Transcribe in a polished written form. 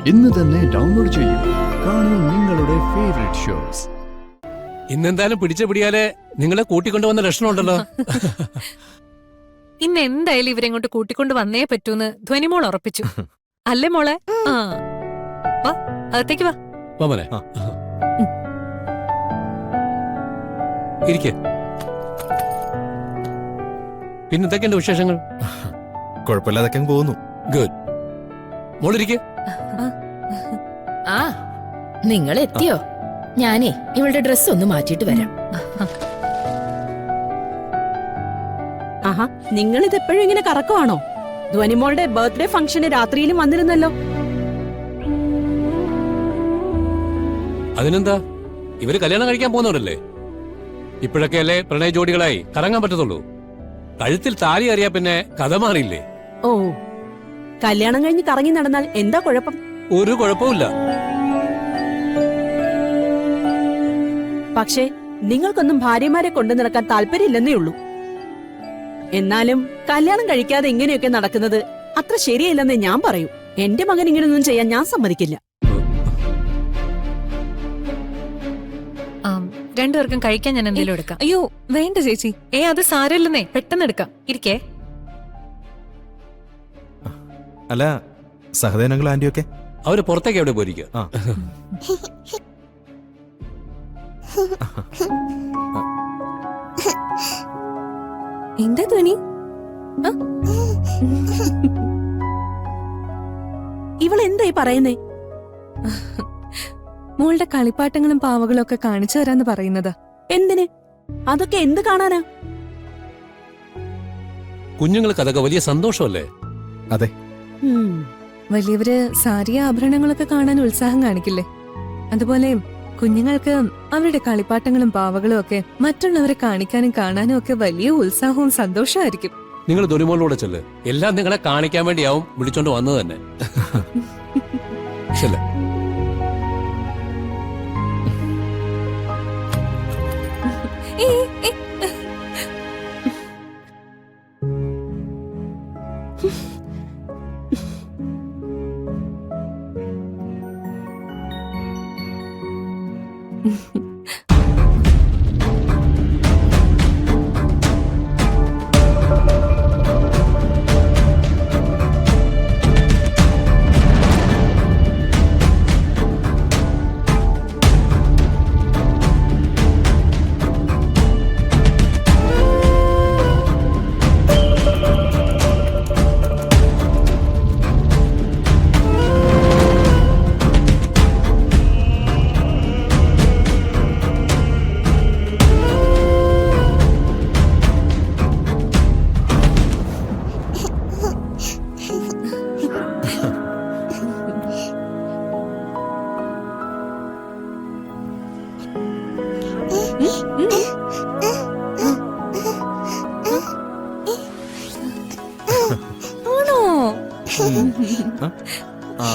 ഇന്ന് തന്നെ ഡൗൺലോഡ് ചെയ്യൂ. കാണൂ നിങ്ങളുടെ ഫേവറേറ്റ് ഷോസ്. ഇന്നെന്തായാലും പിടിച്ച പിടിയാലെ നിങ്ങളെ കൂട്ടിക്കൊണ്ടുവന്ന ലക്ഷണമുണ്ടല്ലോ. ഇന്ന് എന്തായാലും ഇവരെങ്ങോട്ട് കൂട്ടിക്കൊണ്ട് വന്നേ പറ്റൂന്ന് ധ്വനിമോൾ ഉറപ്പിച്ചു. അല്ലേ മോളെ? ആ വാ, അകത്തേക്ക് വാ. മോനെ ഇരിക്കെ. പിന്നെന്തൊക്കെയുണ്ട് വിശേഷങ്ങൾ? കുഴപ്പമില്ലാതൊക്കെ പോകുന്നു. ഗുഡ്. മോളിരിക്കെ. ആ നിങ്ങൾ എത്തിയോ? ഞാനേ ഇവളുടെ ഡ്രസ് ഒന്ന് മാറ്റിയിട്ട് വരാം. ആഹാ, നിങ്ങൾ ഇതെപ്പോഴും ഇങ്ങനെ കറക്കുവാണോ? ധ്വനിമോളുടെ ബർത്ത്ഡേ ഫംഗ്ഷന് രാത്രിയിലും വന്നിരുന്നല്ലോ. അതിനെന്താ, ഇവര് കല്യാണം കഴിക്കാൻ പോകുന്നവരല്ലേ. ഇപ്പോഴൊക്കെ അല്ലേ പ്രണയ ജോഡികളായി കറങ്ങാൻ പറ്റത്തുള്ളൂ. കഴുത്തിൽ താലി അറിയാ പിന്നെ കഥ മാറിയില്ലേ. ഓ, കല്യാണം കഴിഞ്ഞ് കറങ്ങി നടന്നാൽ എന്താ കുഴപ്പം? ഒരു കുഴപ്പമില്ല. പക്ഷേ നിങ്ങൾക്കൊന്നും ഭാര്യമാരെ കൊണ്ടു നടക്കാൻ താല്പര്യമില്ലെന്നേ ഉള്ളൂ. എന്നാലും കല്യാണം കഴിക്കാതെ ഇങ്ങനെയൊക്കെ നടക്കുന്നത് അത്ര ശരിയല്ലെന്നേ ഞാൻ പറയൂ. എന്റെ മകൻ ഇങ്ങനെയൊന്നും ചെയ്യാൻ ഞാൻ സമ്മതിക്കില്ല. രണ്ടുപേർക്കും കഴിക്കാൻ ഞാൻ എന്തെങ്കിലും എടുക്കാം. അയ്യോ വേണ്ട ചേച്ചി. അത് സാരമില്ലെന്നേ, പെട്ടെന്ന് എടുക്കാം. ഇരിക്കേ. അല്ല, സഹദേവനങ്ങൾ ആന്റിയൊക്കെ അവര് പുറത്തേക്ക് എവിടെ പോയിരിക്കുക? എന്താ ധ്വനി? ഇവളെന്തായി പറയുന്നേ? മോളുടെ കളിപ്പാട്ടങ്ങളും പാവകളും ഒക്കെ കാണിച്ചു തരാന്ന് പറയുന്നത്. എന്തിന്? അതൊക്കെ എന്ത് കാണാനാ? കുഞ്ഞുങ്ങൾക്ക് അതൊക്കെ വലിയ സന്തോഷമല്ലേ? അതെ. വലിയവര് സാരിയ ആഭരണങ്ങളൊക്കെ കാണാൻ ഉത്സാഹം കാണിക്കില്ലേ? അതുപോലെ കുഞ്ഞുങ്ങൾക്ക് അവരുടെ കളിപ്പാട്ടങ്ങളും പാവകളും ഒക്കെ മറ്റുള്ളവരെ കാണിക്കാനും കാണാനും ഒക്കെ വലിയ ഉത്സാഹവും സന്തോഷമായിരിക്കും. നിങ്ങൾ ദുരിമോളിലൂടെ ചെല്ല്. എല്ലാം നിങ്ങളെ കാണിക്കാൻ വേണ്ടിയാവും വിളിച്ചോണ്ട് വന്നത് തന്നെ. ശരി. ആ